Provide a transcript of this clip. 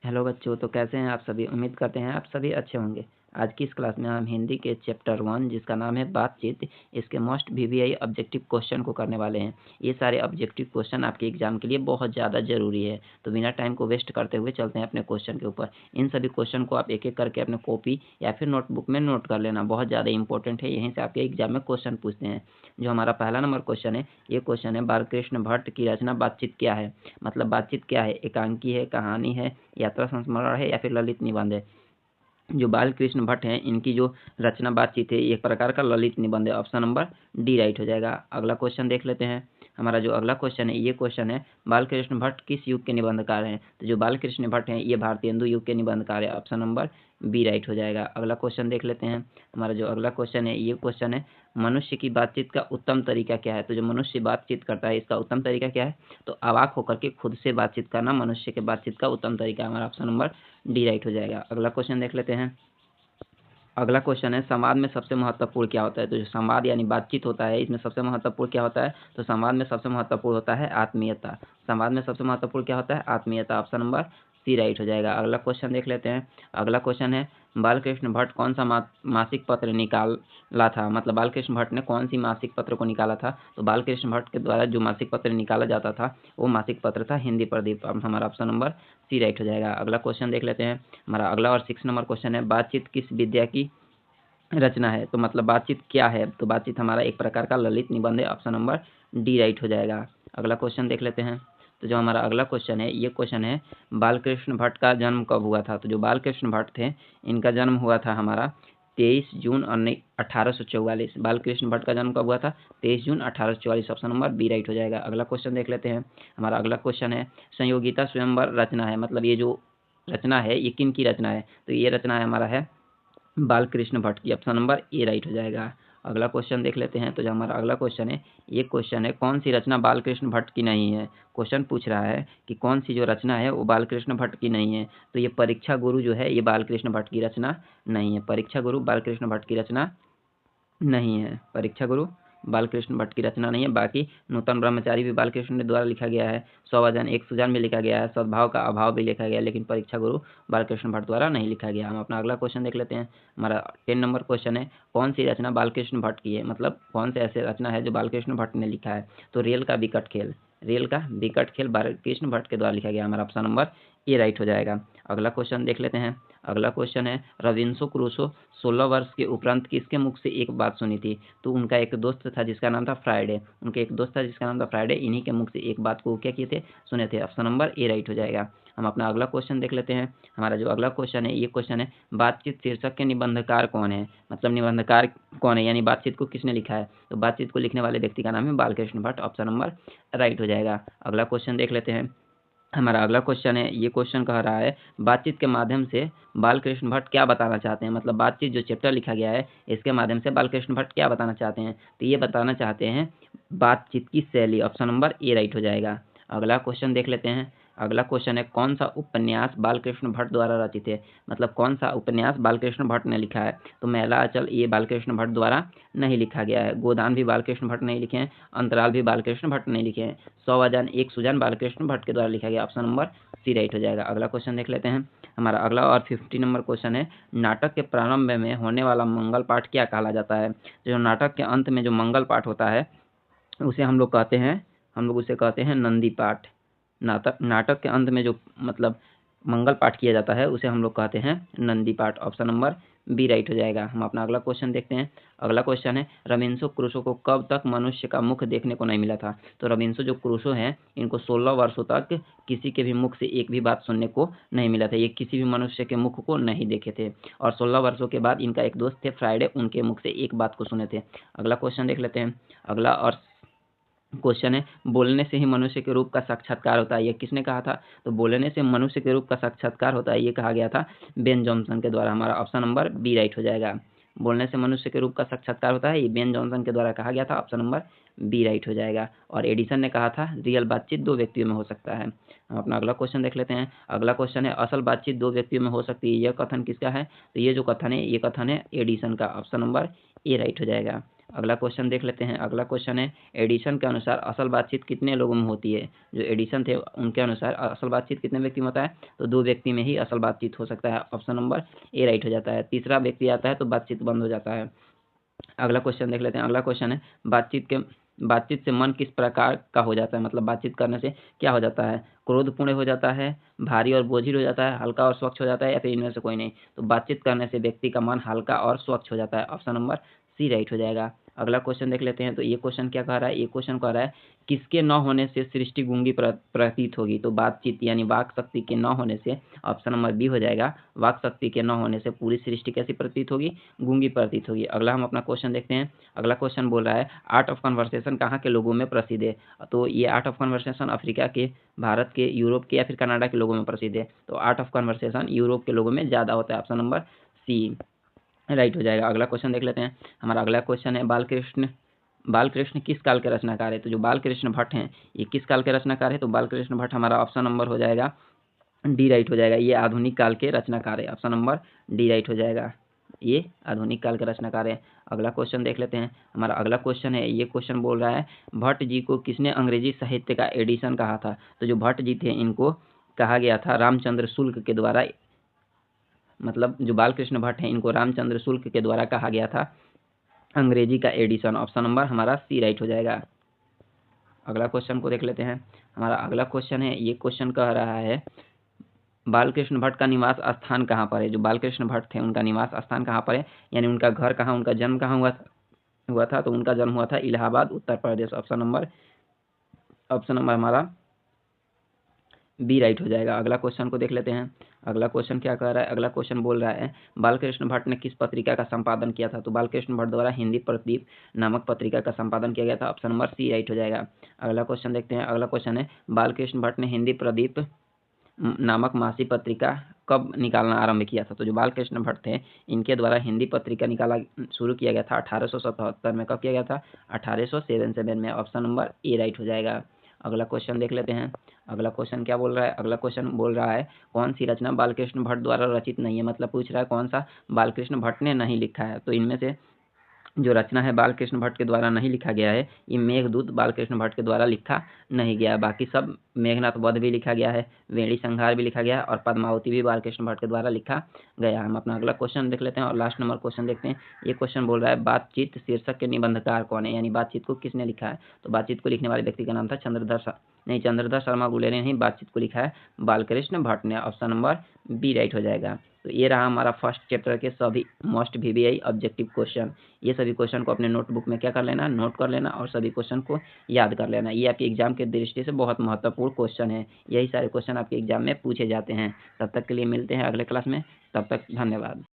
Hello बच्चों, तो कैसे हैं आप सभी। उम्मीद करते हैं आप सभी अच्छे होंगे। आज की इस क्लास में हम हिंदी के चैप्टर 1 जिसका नाम है बातचीत, इसके मोस्ट वीवीआई ऑब्जेक्टिव क्वेश्चन को करने वाले हैं। ये सारे ऑब्जेक्टिव क्वेश्चन आपके एग्जाम के लिए बहुत ज़्यादा ज़रूरी है, तो बिना टाइम को वेस्ट करते हुए चलते हैं अपने क्वेश्चन के ऊपर। इन सभी क्वेश्चन को आप एक एक करके अपने कॉपी या फिर नोटबुक में नोट कर लेना, बहुत ज़्यादा इंपॉर्टेंट है। यहीं से आपके एग्जाम में क्वेश्चन पूछते हैं। जो हमारा पहला नंबर क्वेश्चन है, ये क्वेश्चन है बालकृष्ण भट्ट की रचना बातचीत क्या है। मतलब बातचीत क्या है, एकांकी है, कहानी है, यात्रा संस्मरण है या फिर ललित निबंध है। जो बालकृष्ण भट्ट हैं इनकी जो रचना बातचीत है ये एक प्रकार का ललित निबंध है। ऑप्शन नंबर डी राइट हो जाएगा। अगला क्वेश्चन देख लेते हैं। हमारा जो अगला क्वेश्चन है, ये क्वेश्चन है बालकृष्ण भट्ट किस युग के निबंधकार हैं। तो जो बालकृष्ण भट्ट हैं ये भारतेंदु युग के निबंधकार है। ऑप्शन नंबर बी राइट हो जाएगा। अगला क्वेश्चन देख लेते हैं। हमारा जो अगला क्वेश्चन है, ये क्वेश्चन है मनुष्य की बातचीत का उत्तम तरीका क्या है। तो जो मनुष्य बातचीत करता है इसका उत्तम तरीका क्या है, तो अवाक होकर के खुद से बातचीत करना मनुष्य के बातचीत का उत्तम तरीका है। हमारा ऑप्शन नंबर डी राइट हो जाएगा। अगला क्वेश्चन देख लेते हैं। अगला क्वेश्चन है संवाद में सबसे महत्वपूर्ण क्या होता है। तो जो संवाद यानी बातचीत होता है इसमें सबसे महत्वपूर्ण क्या होता है, तो संवाद में सबसे महत्वपूर्ण होता है आत्मीयता। संवाद में सबसे महत्वपूर्ण क्या होता है, आत्मीयता। ऑप्शन नंबर सी राइट हो जाएगा। अगला क्वेश्चन देख लेते हैं। अगला क्वेश्चन है बालकृष्ण भट्ट कौन सा मासिक पत्र निकाला था। मतलब बालकृष्ण भट्ट ने कौन सी मासिक पत्र को निकाला था। तो बालकृष्ण भट्ट के द्वारा जो मासिक पत्र निकाला जाता था वो मासिक पत्र था हिंदी प्रदीप। हमारा ऑप्शन नंबर सी राइट हो जाएगा। अगला क्वेश्चन देख लेते हैं। हमारा अगला और 6 नंबर क्वेश्चन है बातचीत किस विद्या की रचना है। तो मतलब बातचीत क्या है, तो बातचीत हमारा एक प्रकार का ललित निबंध है। ऑप्शन नंबर डी राइट हो जाएगा। अगला क्वेश्चन देख लेते हैं। तो जो हमारा अगला क्वेश्चन है, ये क्वेश्चन है बालकृष्ण भट्ट का जन्म कब हुआ था। तो जो बालकृष्ण भट्ट थे इनका जन्म हुआ था हमारा 23 जून 1844। बालकृष्ण भट्ट का जन्म कब हुआ था, 23 जून 1844। ऑप्शन नंबर बी राइट हो जाएगा। अगला क्वेश्चन देख लेते हैं। हमारा अगला क्वेश्चन है संयोगिता स्वयंवर रचना है। मतलब ये जो रचना है ये किन की रचना है, तो ये रचना है हमारा है बालकृष्ण भट्ट की। ऑप्शन नंबर ए राइट हो जाएगा। अगला क्वेश्चन देख लेते हैं। तो जो हमारा अगला क्वेश्चन है, ये क्वेश्चन है कौन सी रचना बालकृष्ण भट्ट की नहीं है। क्वेश्चन पूछ रहा है कि कौन सी जो रचना है वो बालकृष्ण भट्ट की नहीं है। तो ये परीक्षा गुरु जो है ये बालकृष्ण भट्ट की रचना नहीं है। परीक्षा गुरु बालकृष्ण भट्ट की रचना नहीं है। परीक्षा गुरु बालकृष्ण भट्ट की रचना नहीं है। बाकी नूतन ब्रह्मचारी भी बालकृष्ण के द्वारा लिखा गया है। 100 एक सुजान भी लिखा गया है। सद्भाव का अभाव भी लिखा गया है, लेकिन परीक्षा गुरु बालकृष्ण भट्ट द्वारा नहीं लिखा गया। हम अपना अगला क्वेश्चन देख लेते हैं। हमारा 10 नंबर क्वेश्चन है कौन सी रचना बालकृष्ण भट्ट की है। मतलब कौन से ऐसे रचना है जो बालकृष्ण भट्ट ने लिखा है। तो रेल का विकट खेल, रेल का विकट खेल बालकृष्ण भट्ट के द्वारा लिखा गया। हमारा ऑप्शन नंबर ए राइट हो जाएगा। अगला क्वेश्चन देख लेते हैं। अगला क्वेश्चन है रॉबिन्सन क्रूसो 16 वर्ष के उपरांत किसके मुख से एक बात सुनी थी। तो उनका एक दोस्त था जिसका नाम था फ्राइडे। उनके एक दोस्त था जिसका नाम था फ्राइडे। इन्हीं के मुख से एक बात को क्या किए थे, सुने थे। ऑप्शन नंबर ए राइट हो जाएगा। हम अपना अगला क्वेश्चन देख लेते हैं। हमारा जो अगला क्वेश्चन है, ये क्वेश्चन है बातचीत शीर्षक के निबंधकार कौन है। मतलब निबंधकार कौन है यानी बातचीत को किसने लिखा है। तो बातचीत को लिखने वाले व्यक्ति का नाम है Balkrishna Bhatt. Option number right हो जाएगा। अगला क्वेश्चन देख लेते हैं। हमारा अगला क्वेश्चन है, ये क्वेश्चन कह रहा है बातचीत के माध्यम से बालकृष्ण भट्ट क्या बताना चाहते हैं। मतलब बातचीत जो चैप्टर लिखा गया है इसके माध्यम से बालकृष्ण भट्ट क्या बताना चाहते हैं। तो ये बताना चाहते हैं बातचीत की शैली। ऑप्शन नंबर ए राइट हो जाएगा। अगला क्वेश्चन देख लेते हैं। अगला क्वेश्चन है कौन सा उपन्यास बालकृष्ण भट्ट द्वारा रचित है। मतलब कौन सा उपन्यास बालकृष्ण भट्ट ने लिखा है। तो मैला अचल ये बालकृष्ण भट्ट द्वारा नहीं लिखा गया है। गोदान भी बालकृष्ण भट्ट नहीं लिखे हैं। अंतराल भी बालकृष्ण भट्ट नहीं लिखे हैं। 100 एक सुजान बालकृष्ण भट्ट के द्वारा लिखा गया। ऑप्शन नंबर सी राइट हो जाएगा। अगला क्वेश्चन देख लेते हैं। हमारा अगला और 50 नंबर क्वेश्चन है नाटक के प्रारंभ में होने वाला मंगल पाठ क्या कहला जाता है। जो नाटक के अंत में जो मंगल पाठ होता है उसे हम लोग उसे कहते हैं नंदी पाठ। नाटक के अंत में जो मतलब मंगल पाठ किया जाता है उसे हम लोग कहते हैं नंदी पाठ। ऑप्शन नंबर बी राइट हो जाएगा। हम अपना अगला क्वेश्चन देखते हैं। अगला क्वेश्चन है रॉबिन्सन क्रूसो को कब तक मनुष्य का मुख देखने को नहीं मिला था। तो रॉबिन्सन जो क्रूसो हैं इनको 16 वर्षों तक किसी के भी मुख से एक भी बात सुनने को नहीं मिला था। ये किसी भी मनुष्य के मुख को नहीं देखे थे। और 16 वर्षों के बाद इनका एक दोस्त थे फ्राइडे, उनके मुख से एक बात को सुने थे। अगला क्वेश्चन देख लेते हैं। अगला और क्वेश्चन है बोलने से ही मनुष्य के रूप का साक्षात्कार होता है। ये किसने कहा था, तो बोलने से मनुष्य के रूप का साक्षात्कार होता है ये कहा गया था बेन जॉनसन के द्वारा। हमारा ऑप्शन नंबर बी राइट हो जाएगा। बोलने से मनुष्य के रूप का साक्षात्कार होता है ये बेन जॉनसन के द्वारा कहा गया था। ऑप्शन नंबर बी राइट हो जाएगा। और एडिसन ने कहा था रियल बातचीत 2 व्यक्तियों में हो सकता है। हम अपना अगला क्वेश्चन देख लेते हैं। अगला क्वेश्चन है असल बातचीत 2 व्यक्तियों में हो सकती है, यह कथन किसका है। तो ये जो कथन है ये कथन है एडिसन का। ऑप्शन नंबर ए राइट हो जाएगा। अगला क्वेश्चन देख लेते हैं। अगला क्वेश्चन है, एडिसन के अनुसार असल बातचीत कितने लोगों में होती है? जो एडिसन थे उनके अनुसार असल बातचीत कितने व्यक्ति में होता है? तो 2 व्यक्ति में ही असल बातचीत हो सकता है। ऑप्शन नंबर ए राइट हो जाता है। तीसरा व्यक्ति आता है तो बातचीत बंद हो जाता है। अगला क्वेश्चन देख लेते हैं। अगला क्वेश्चन है, बातचीत से मन किस प्रकार का हो जाता है? मतलब बातचीत करने से क्या हो जाता है? क्रोधपूर्ण हो जाता है, भारी और बोझिल हो जाता है, हल्का और स्वच्छ हो जाता है, या फिर इनमें से कोई नहीं? तो बातचीत करने से व्यक्ति का मन हल्का और स्वच्छ हो जाता है। ऑप्शन नंबर सी राइट हो जाएगा। अगला क्वेश्चन देख लेते हैं। तो ये क्वेश्चन क्या कह रहा है? ये क्वेश्चन कह रहा है, किसके न होने से सृष्टि गूंगी प्रतीत होगी? तो बातचीत यानी वाक शक्ति के न होने से ऑप्शन नंबर बी हो जाएगा। वाक शक्ति के न होने से पूरी सृष्टि कैसी प्रतीत होगी? गूंगी प्रतीत होगी। अगला हम अपना क्वेश्चन देखते हैं। अगला क्वेश्चन बोल रहा है, आर्ट ऑफ कन्वर्सेशन कहाँ के लोगों में प्रसिद्ध है? तो ये आर्ट ऑफ कन्वर्सेशन अफ्रीका के, भारत के, यूरोप के या फिर कनाडा के लोगों में प्रसिद्ध है? तो आर्ट ऑफ कन्वर्सेशन यूरोप के लोगों में ज़्यादा होता है। ऑप्शन नंबर सी राइट हो जाएगा। अगला क्वेश्चन देख लेते हैं। हमारा अगला क्वेश्चन है, बालकृष्ण किस काल के रचनाकार है? तो जो बालकृष्ण भट्ट हैं ये किस काल के रचनाकार है? तो बालकृष्ण भट्ट हमारा ऑप्शन नंबर हो जाएगा डी राइट हो जाएगा। ये आधुनिक काल के रचनाकार है। ऑप्शन नंबर डी राइट हो जाएगा। ये आधुनिक काल के रचनाकार है। अगला क्वेश्चन देख लेते हैं। हमारा अगला क्वेश्चन है, ये क्वेश्चन बोल रहा है, भट्ट जी को किसने अंग्रेजी साहित्य का एडिशन कहा था? तो जो भट्ट जी थे इनको कहा गया था रामचंद्र शुक्ल के द्वारा, मतलब जो बालकृष्ण भट्ट हैं इनको रामचंद्र शुक्ल के द्वारा कहा गया था अंग्रेजी का एडिशन। ऑप्शन नंबर हमारा सी राइट हो जाएगा। अगला क्वेश्चन को देख लेते हैं। हमारा अगला क्वेश्चन है, ये क्वेश्चन कह रहा है, बालकृष्ण भट्ट का निवास स्थान कहाँ पर है? जो बालकृष्ण भट्ट थे उनका निवास स्थान कहाँ पर है, यानी उनका घर कहाँ, उनका जन्म कहाँ हुआ था? तो उनका जन्म हुआ था इलाहाबाद, उत्तर प्रदेश। ऑप्शन नंबर हमारा बी राइट हो जाएगा। अगला क्वेश्चन को देख लेते हैं। अगला क्वेश्चन क्या कह रहा है? अगला क्वेश्चन बोल रहा है, बालकृष्ण भट्ट ने किस पत्रिका का संपादन किया था? तो बालकृष्ण भट्ट द्वारा हिंदी प्रदीप नामक पत्रिका का संपादन किया गया था। ऑप्शन नंबर सी राइट हो जाएगा। अगला क्वेश्चन देखते हैं। अगला क्वेश्चन है, बालकृष्ण भट्ट ने हिंदी प्रदीप नामक मासिक पत्रिका कब निकालना आरंभ किया था? तो जो बालकृष्ण भट्ट थे इनके द्वारा हिंदी पत्रिका निकाला शुरू किया गया था 1877 में। कब किया गया था? 1877 में। ऑप्शन नंबर ए राइट हो जाएगा। अगला क्वेश्चन देख लेते हैं। अगला क्वेश्चन क्या बोल रहा है? अगला क्वेश्चन बोल रहा है, कौन सी रचना बालकृष्ण भट्ट द्वारा रचित नहीं है? मतलब पूछ रहा है कौन सा बालकृष्ण भट्ट ने नहीं लिखा है। तो इनमें से जो रचना है बालकृष्ण भट्ट के द्वारा नहीं लिखा गया है, ये मेघदूत बालकृष्ण भट्ट के द्वारा लिखा नहीं गया। बाकी सब, मेघनाथ वध भी लिखा गया है, वेणी संहार भी लिखा गया है और पद्मावती भी बालकृष्ण भट्ट के द्वारा लिखा गया है। हम अपना अगला क्वेश्चन देख लेते हैं और लास्ट नंबर क्वेश्चन देखते हैं। ये क्वेश्चन बोल रहा है, बातचीत शीर्षक के निबंधकार कौन है? यानी बातचीत को किसने लिखा है? तो बातचीत को लिखने वाले व्यक्ति का नाम था चंद्रधर शर्मा गुले ने ही बातचीत को लिखा है, बालकृष्ण भट्ट ने। ऑप्शन नंबर बी राइट हो जाएगा। तो ये रहा हमारा फर्स्ट चैप्टर के सभी मोस्ट VBI ऑब्जेक्टिव क्वेश्चन। ये सभी क्वेश्चन को अपने नोटबुक में क्या कर लेना, नोट कर लेना और सभी क्वेश्चन को याद कर लेना। ये आपके एग्जाम के दृष्टि से बहुत महत्वपूर्ण क्वेश्चन है। यही सारे क्वेश्चन आपके एग्जाम में पूछे जाते हैं। तब तक के लिए मिलते हैं अगले क्लास में। तब तक धन्यवाद।